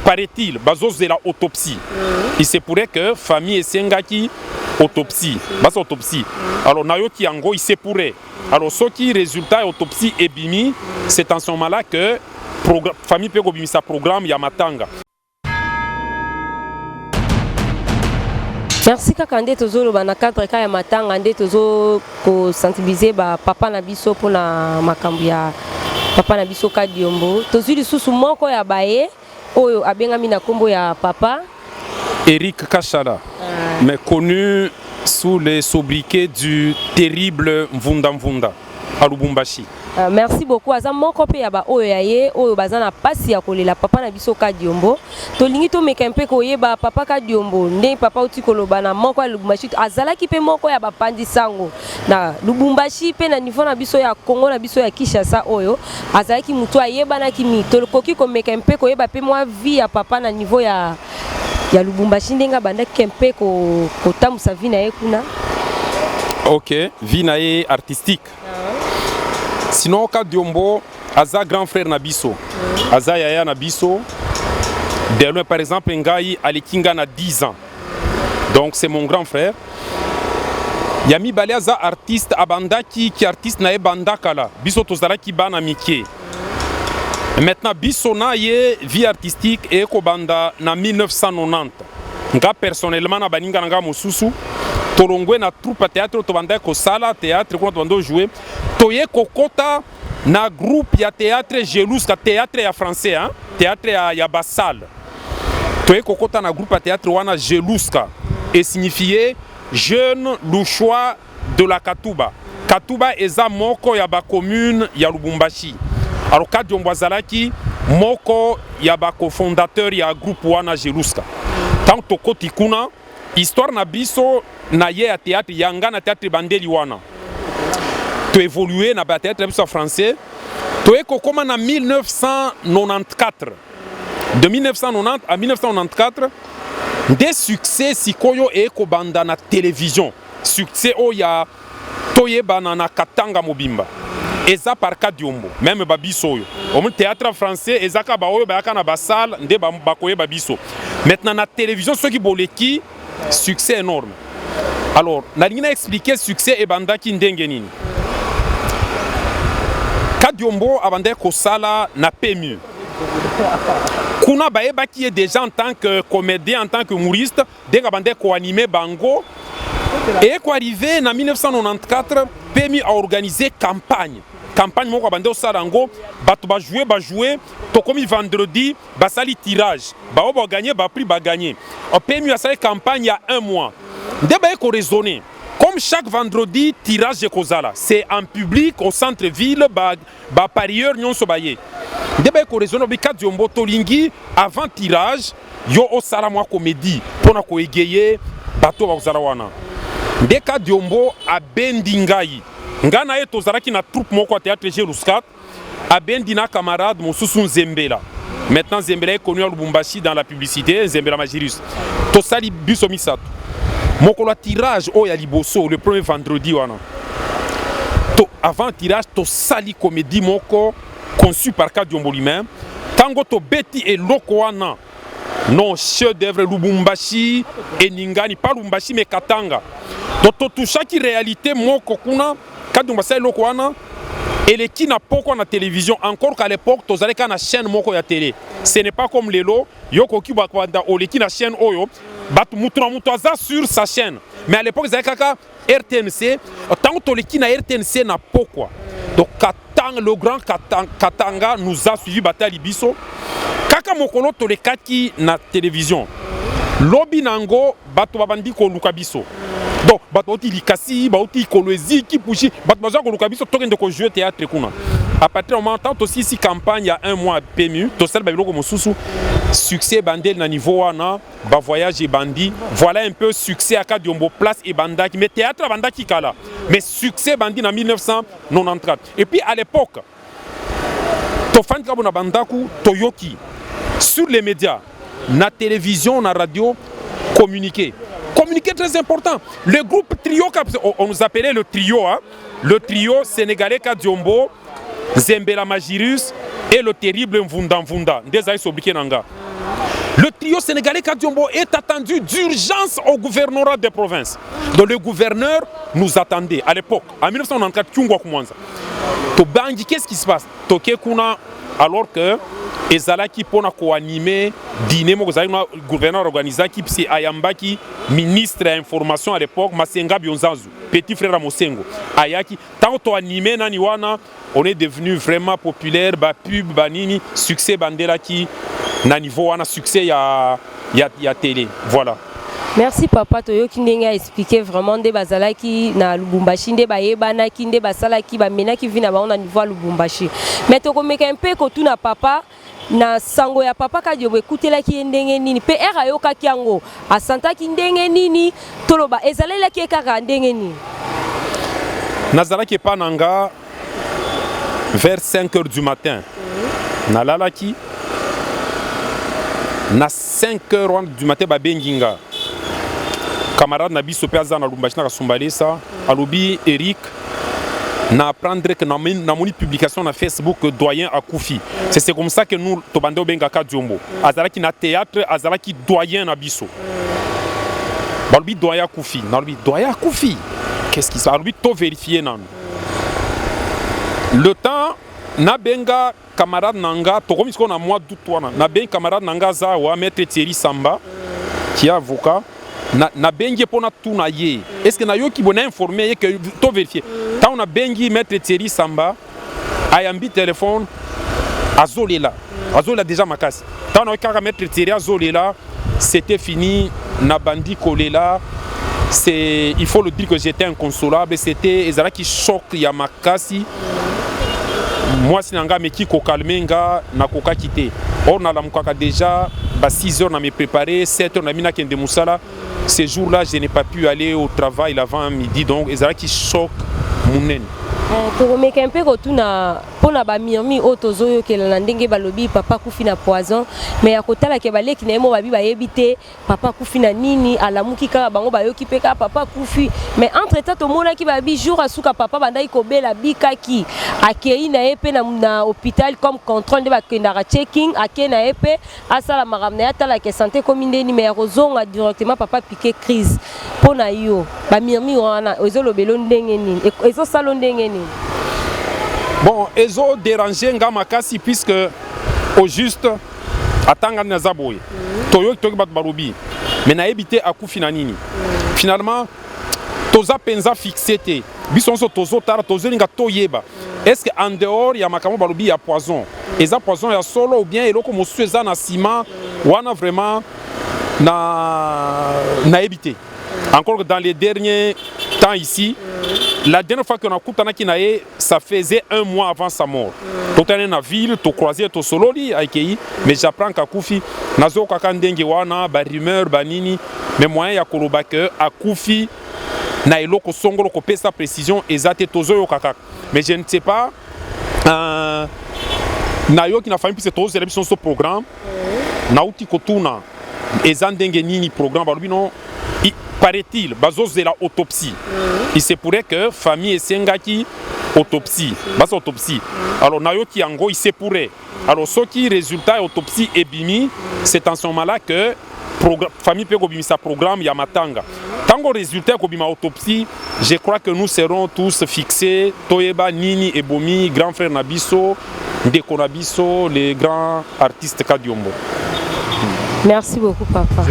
paraît-il, bazos de la autopsie. Il se pourrait que famille Sengaki autopsie, bas autopsie. Alors Nayoki Ango, il se pourrait. Alors ce qui résultat autopsie et bimi, c'est en ce moment-là que famille peut bimi sa programme Yamatanga. Merci kaka nde tozolo bana cadre ka ya matanga nde tozo ko sensibiliser ba papa na biso pour na makambo ya papa na biso ka Diombo. Tozuli susu moko ya baye oyo abengami na kombo ya papa Eric Kachara, mais connu sous les sobriquets du terrible Mvunda Mvunda à Lubumbashi. Merci beaucoup. Aza moko pe ya ba oyo ya ye oyo bazana pasi ya kolela papa na biso ka Diombo. Tolingi to meka mpe ko yeba papa ka Diombo nde papa uti koloba na moko ya Lubumbashi azalaki pe moko ya bapandi sango na Lubumbashi pe na niveau na biso ya Congo na biso ya Kinshasa oyo azalaki mutu ayeba na kimi tolokoki ko meka mpe ko yeba pe moi vie ya papa na niveau ya Lubumbashi ndenga banda kempe ko tamusa vie na ye kuna. OK, vie na ye artistique. Sinon, ka Diombo, Aza grand frère Nabiso, Aza Yaya Nabiso, dès loin par exemple, Ngai Alekinga na 10 ans. Donc c'est mon grand frère. Yami Bale Aza artiste Abanda qui artiste na Banda Kala. Biso Tozara qui bana Miké. Maintenant, Biso na ye vie artistique et Kobanda na 1990. Nga personnellement na baninga nga mosusu. Tolongwe na troupe théâtre tobanda ko sala théâtre ko tobanda jouer toye kokota na groupe ya théâtre Jelouska théâtre ya français hein théâtre ya basal toye kokota na groupe théâtre wana Jelouska et signifié jeune louchois de la Katuba. Katuba eza moko ya ba commune ya Lubumbashi. Alors ka Diombo azalaki moko ya ba cofondateur ya groupe wana Jelouska. Tant tokoti kuna histoire na biso na ye ya théâtre yanga na théâtre bandeli wana to évoluer na ba théâtre biso français to ekokoma na 1994 de 1990 à 1994 des succès sikoyo ekobanda na télévision succès oya toyebana na Katanga Mobimba eza par ka Diombo même ba biso oyo au théâtre français ezaka ba oyo ba kana ba salle nde ba koyeba biso maintenant na télévision ceux qui boleki succès énorme. Alors, Nalina expliqué succès et banda ki ndenge nini. Ka Diombo abande ko sala na PMU. Kuna baeba qui est déjà en tant que comédien, en tant que humoriste, denga bande ko animé bango. Et ko arrivé en 1994, PMU a organisé campagne. Campagne moko bande osarango, bato ba jouer, to komi vendredi, ba sali tirage. Ba oba gagner, ba prix ba gagner. On PMU a sali campagne il y a 1 mois. Débat est raisonné. Comme chaque vendredi, tirage de Kozala. C'est en public, au centre-ville, ba parieur, nyon sobaye. Débat est raisonné. Bika Diombo Tolingi, avant tirage, yo o salamwa comédie. Pour na ko égayer, bato ba ozarawana. Deka Diombo a bendingai. Ngana ye tozaraki na troupe moko théâtre Jelouska. A bendina camarade Mosusu Zembela. Maintenant Zembela est connu à Lubumbashi dans la publicité, Zembela Magirus. Tosali biso misato. Mokolo tirage o ya liboso le premier vendredi wana. To avant tirage to sali comédie moko conçu par ka Diombo lui-même. Tango to beti et loko wana. Non chef d'œuvre Lubumbashi et Ningani pas Lubumbashi mais Katanga. To toucha ki réalité moko kuna ka Diombo sali loko wana. Et les qui n'a pas quoi na télévision encore qu'à l'époque tous allez na chaîne moko ya télé. Ce n'est pas comme lelo yoko ki ba kwanda o les qui na chaîne oyo. Batu mutuaza sur sa chaîne. Mais à l'époque, ils avaient RTNC. Tant que les na RTNC n'a pas quoi. Donc, le grand Katanga nous a suivi Batali Biso. Kaka Mokolo, tous les kaki na télévision. Lobby Nango, Batu Babandi Koluka Biso. Donc, Batu Likasi, Batu Kolwezi, Kipushi, Batu Baza Koluka Biso, Token de jouer théâtre. À partir du moment où aussi si campagne il y a 1 mois PMU, tout ça babilo comme sous succès bandel na niveau wana, ba voyage et bandi, voilà un peu succès à ka Diombo place et bandaki, mais théâtre bandaki kala, mais succès bandi en 1994. Et puis à l'époque, to fan kabona bandaku toyoki sur les médias, na télévision, na radio, communiquer. Communiquer très important. Le groupe trio, on nous appelait le trio, hein? Le trio sénégalais ka Diombo, Zembela Magirus et le terrible Mvunda Mvunda. Des aïs obliqués nanga. Le trio sénégalais Kadiombo est attendu d'urgence au gouvernorat des provinces. Donc le gouverneur nous attendait à l'époque, en 1994, Kyungwa Koumanza. Tobangi, qu'est-ce qui se passe? Toke Kuna, alors que ezalaki pona ko animer dîner mo le gouverneur organisé qui c'est Ayambaki, ministre de l'information à l'époque, Masenga Bionzazu, petit frère Mosengo. Ayaki, tant to animé nani wana, on est devenu vraiment populaire, ba pub, ba nini, succès bandela qui na niveau wana succès ya télé. Voilà. Merci papa toyoki ndenge expliquer vraiment nde bazalaki na Lubumbashi nde bayebanaki nde basalaki bamenaki vi na bango na niveau ya Lubumbashi. Mais tokomeka mpe kotuna papa na sango ya papa Kadiombo ekutelaki ndenge nini pe era yokaki yango asantaki ndenge nini toloba ezalelaki ekaka ndenge nini. Nazalaki pa nanga vers 5 h du matin. Nalalaki na 5 h du matin babenginga. Camarade na biso pe aza na Lubumbashi na Kasumbalesa alobi Eric na apprendre que na moni publication na Facebook doyen akufi. C'est comme ça que nous tobande benga Kadiombo. Azalaki na théâtre, azalaki doyen na biso. Balobi doyen akufi, na lobi doyen akufi. Qu'est-ce qui ça alobi to vérifier nan. Le temps na benga camarade nanga to comme qu'on a mois d'août wana. Na benga camarade nanga za wa maître Thierry Samba qui est avocat. Na bengi pona tuna ye. Est-ce que na yo ki bona informé que to vérifier. Tant on a bengi maître Thierry Samba ayambi téléphone azolela. Azolela déjà makasi. Tant on a kaka maître Thierry azolela, c'était fini na bandi kolela. C'est il faut le dire que j'étais inconsolable, c'était ezala qui choc ya makasi. Moi si nanga meki ko kalmenga na koka kité. On a la mukaka déjà 6 heures na me préparer, 7 heures na mina kende musala. Ces jours-là, je n'ai pas pu aller au travail l'avant midi, donc ezala qui choque mon nez. tokomeka mpe kotuna mpona bamirmi oyo tozoyokela na ndenge balobi papa kufi na poison mais ya kotalaka baleki na ye mo babi bayebi te papa kufi na nini alamuki kaka bango bayoki mpe kaka papa kufi mais entre temps tomonaki babi jour asuka papa bandaki kobela bikaki akei na ye mpe na hôpital comme contrôle nde bakendaka checking akei na ye mpe asala makambo na ye atalaka santé komi ndeni mais ya kozonga directement papa piqué crise mpona yo bamirmi wana ezolobelo ndenge nini ezosala ndenge nini. Bon, ils ont dérangé Ngamakasi puisque au juste atanga na zaboye. Toyo toki bat barobi. Mais na ebité akufi na nini. Finalement toza penza fixé te. Bison so tozo tara tozo linga toyeba. Est-ce que en dehors ya makamo barobi ya poison. Eza poison ya solo ou bien eloko mosu eza na ciment wana vraiment na ebité. Encore que dans les derniers temps ici, la dernière fois qu'on a coupé Naye, ça faisait 1 mois avant sa mort. Tout est dans la ville, tout croisé, tout solo, mais j'apprends qu'à Koufi, nazo kakandengi wana, ba rumeur, ba nini, mais moyen ya koloba que à Koufi, na eloko songolo ko pesa précision ezate tozo yo kakak. Mais je ne sais pas, na yo qui na famille puis c'est tozo célébration ce programme, na uti kotuna, ezandenge nini programme, balubi non. Paraît-il, bazos de la autopsie. Il se pourrait que famille et Sengaki autopsie. Bas autopsie. Alors Nayoki Ango, il se pourrait. Alors ce qui résultat autopsie et bimi, c'est en ce moment-là que famille peut bimi sa programme Yamatanga. Tant qu'au résultat bima autopsie, je crois que nous serons tous fixés. Toyeba, Nini et Bomi, grand frère Nabiso, Ndeko Nabiso, les grands artistes Kadiombo. Merci beaucoup papa.